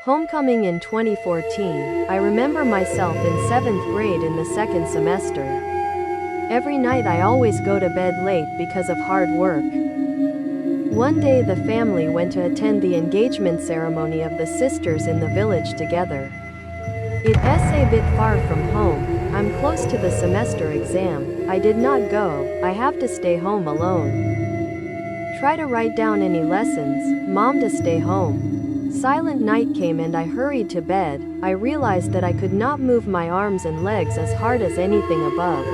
Homecoming in 2014, I remember myself in 7th grade in the second semester. Every night I always go to bed late because of hard work. One day the family went to attend the engagement ceremony of the sisters in the village together. It's a bit far from home, I'm close to the semester exam, I did not go, I have to stay home alone. Try to write down any lessons, mom to stay home. Silent night came and I hurried to bed. I realized that I could not move my arms and legs as hard as anything above.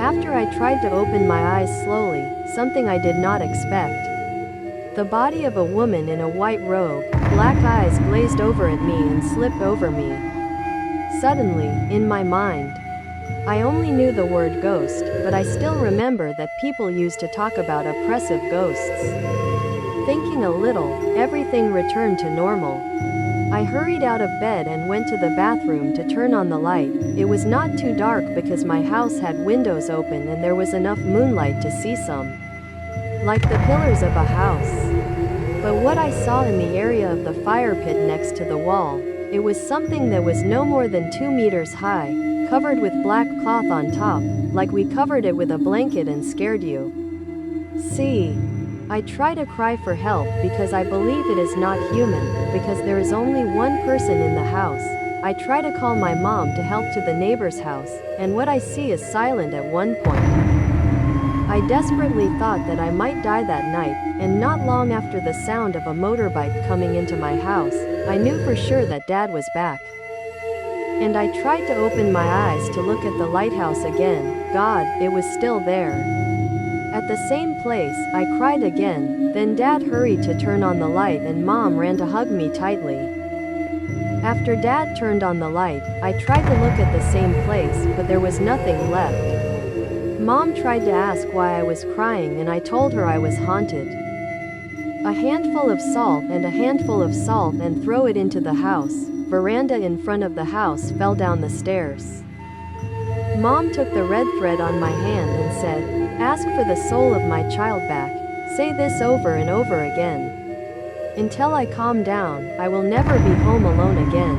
After I tried to open my eyes slowly, something I did not expect. The body of a woman in a white robe, black eyes glazed over at me and slipped over me. Suddenly, in my mind, I only knew the word ghost, but I still remember that people used to talk about oppressive ghosts. Thinking a little, everything returned to normal. I hurried out of bed and went to the bathroom to turn on the light. It was not too dark because my house had windows open and there was enough moonlight to see some, like the pillars of a house. But what I saw in the area of the fire pit next to the wall, it was something that was no more than 2 meters high, covered with black cloth on top, like we covered it with a blanket and scared you. See? I try to cry for help because I believe it is not human, because there is only one person in the house. I try to call my mom to help to the neighbor's house, and what I see is silent at one point. I desperately thought that I might die that night, and not long after the sound of a motorbike coming into my house, I knew for sure that Dad was back. And I tried to open my eyes to look at the lighthouse again. God, it was still there. At the same place, I cried again, then Dad hurried to turn on the light and Mom ran to hug me tightly. After Dad turned on the light, I tried to look at the same place, but there was nothing left. Mom tried to ask why I was crying and I told her I was haunted. A handful of salt and throw it into the house. Veranda in front of the house fell down the stairs. Mom took the red thread on my hand and said, "Ask for the soul of my child back. Say this over and over again. Until I calm down, I will never be home alone again."